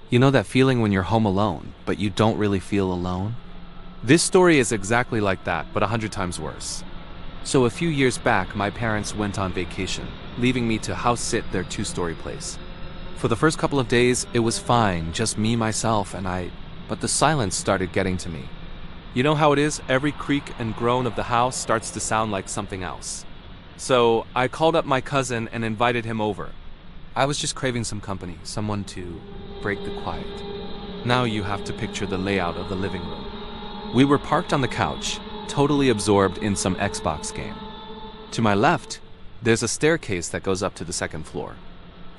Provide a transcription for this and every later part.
You know that feeling when you're home alone, but you don't really feel alone? This story is exactly like that, but 100 times worse. So a few years back, my parents went on vacation, leaving me to house sit their two-story place. For the first couple of days, it was fine, just me, myself, and I, but the silence started getting to me. You know how it is? Every creak and groan of the house starts to sound like something else. So I called up my cousin and invited him over. I was just craving some company, someone to break the quiet. Now you have to picture the layout of the living room. We were parked on the couch, totally absorbed in some Xbox game. To my left, there's a staircase that goes up to the second floor.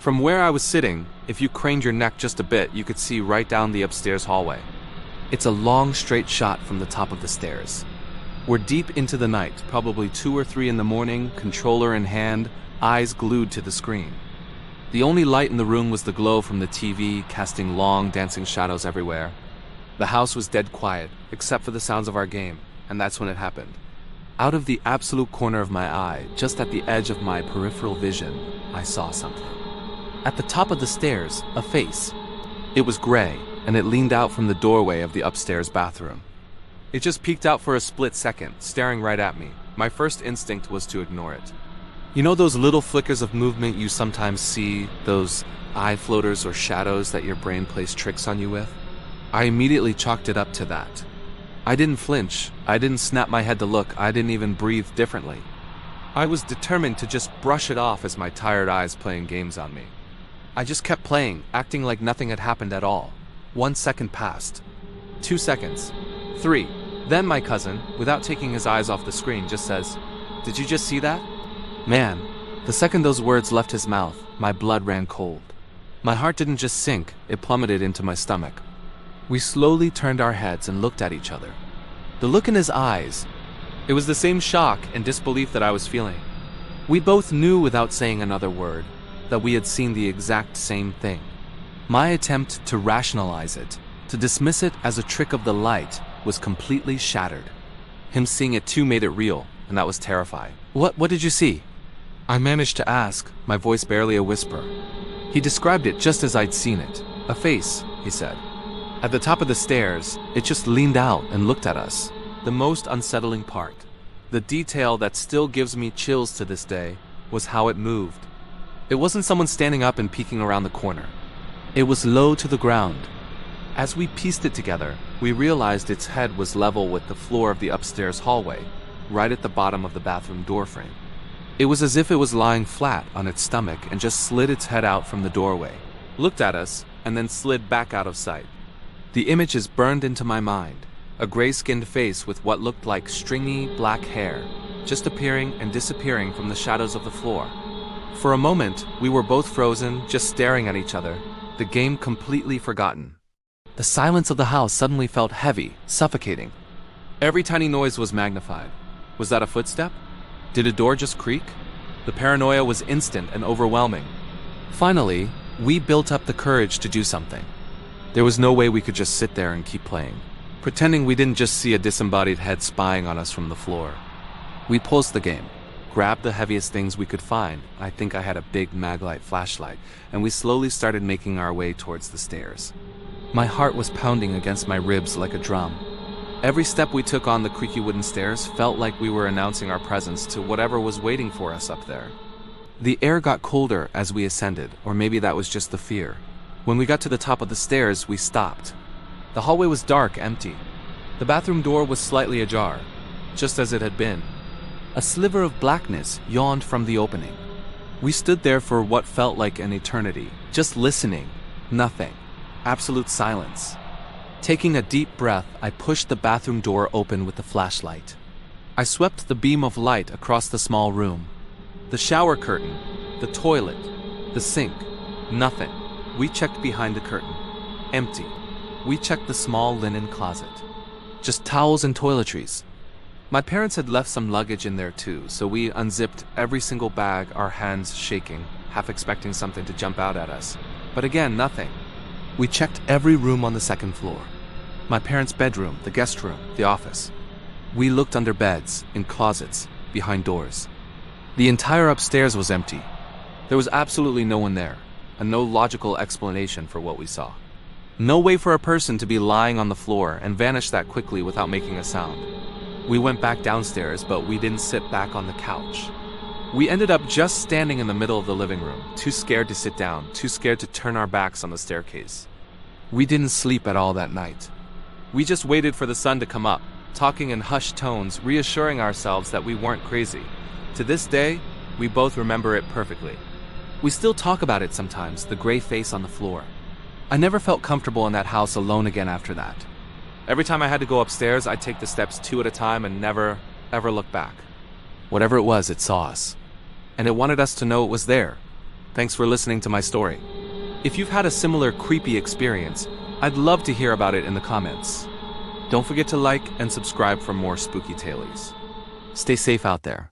From where I was sitting, if you craned your neck just a bit, you could see right down the upstairs hallway. It's a long, straight shot from the top of the stairs. We're deep into the night, probably 2 or 3 in the morning, controller in hand, eyes glued to the screen. The only light in the room was the glow from the TV, casting long, dancing shadows everywhere. The house was dead quiet, except for the sounds of our game, and that's when it happened. Out of the absolute corner of my eye, just at the edge of my peripheral vision, I saw something. At the top of the stairs, a face. It was gray, and it leaned out from the doorway of the upstairs bathroom. It just peeked out for a split second, staring right at me. My first instinct was to ignore it. You know those little flickers of movement you sometimes see, those eye floaters or shadows that your brain plays tricks on you with? I immediately chalked it up to that. I didn't flinch, I didn't snap my head to look, I didn't even breathe differently. I was determined to just brush it off as my tired eyes playing games on me. I just kept playing, acting like nothing had happened at all. 1 second passed. 2 seconds. 3. Then my cousin, without taking his eyes off the screen, just says, "Did you just see that?" Man, the second those words left his mouth, my blood ran cold. My heart didn't just sink, it plummeted into my stomach. We slowly turned our heads and looked at each other. The look in his eyes, it was the same shock and disbelief that I was feeling. We both knew without saying another word that we had seen the exact same thing. My attempt to rationalize it, to dismiss it as a trick of the light, was completely shattered. Him seeing it too made it real, and that was terrifying. What did you see?" I managed to ask, my voice barely a whisper. He described it just as I'd seen it. A face, he said. At the top of the stairs, it just leaned out and looked at us. The most unsettling part, the detail that still gives me chills to this day, was how it moved. It wasn't someone standing up and peeking around the corner. It was low to the ground. As we pieced it together, we realized its head was level with the floor of the upstairs hallway, right at the bottom of the bathroom doorframe. It was as if it was lying flat on its stomach and just slid its head out from the doorway, looked at us, and then slid back out of sight. The images burned into my mind, a gray-skinned face with what looked like stringy black hair, just appearing and disappearing from the shadows of the floor. For a moment, we were both frozen, just staring at each other, the game completely forgotten. The silence of the house suddenly felt heavy, suffocating. Every tiny noise was magnified. Was that a footstep? Did a door just creak? The paranoia was instant and overwhelming. Finally, we built up the courage to do something. There was no way we could just sit there and keep playing, pretending we didn't just see a disembodied head spying on us from the floor. We paused the game, grabbed the heaviest things we could find. I think I had a big Maglite flashlight, and we slowly started making our way towards the stairs. My heart was pounding against my ribs like a drum. Every step we took on the creaky wooden stairs felt like we were announcing our presence to whatever was waiting for us up there. The air got colder as we ascended, or maybe that was just the fear. When we got to the top of the stairs, we stopped. The hallway was dark, empty. The bathroom door was slightly ajar, just as it had been. A sliver of blackness yawned from the opening. We stood there for what felt like an eternity, just listening. Nothing. Absolute silence. Taking a deep breath, I pushed the bathroom door open with the flashlight. I swept the beam of light across the small room. The shower curtain, the toilet, the sink. Nothing. We checked behind the curtain. Empty. We checked the small linen closet. Just towels and toiletries. My parents had left some luggage in there too, so we unzipped every single bag, our hands shaking, half expecting something to jump out at us. But again, nothing. We checked every room on the second floor. My parents' bedroom, the guest room, the office. We looked under beds, in closets, behind doors. The entire upstairs was empty. There was absolutely no one there, and no logical explanation for what we saw. No way for a person to be lying on the floor and vanish that quickly without making a sound. We went back downstairs, but we didn't sit back on the couch. We ended up just standing in the middle of the living room, too scared to sit down, too scared to turn our backs on the staircase. We didn't sleep at all that night. We just waited for the sun to come up, talking in hushed tones, reassuring ourselves that we weren't crazy. To this day, we both remember it perfectly. We still talk about it sometimes, the gray face on the floor. I never felt comfortable in that house alone again after that. Every time I had to go upstairs, I'd take the steps 2 at a time and never, ever look back. Whatever it was, it saw us. And it wanted us to know it was there. Thanks for listening to my story. If you've had a similar creepy experience, I'd love to hear about it in the comments. Don't forget to like and subscribe for more spooky tales. Stay safe out there.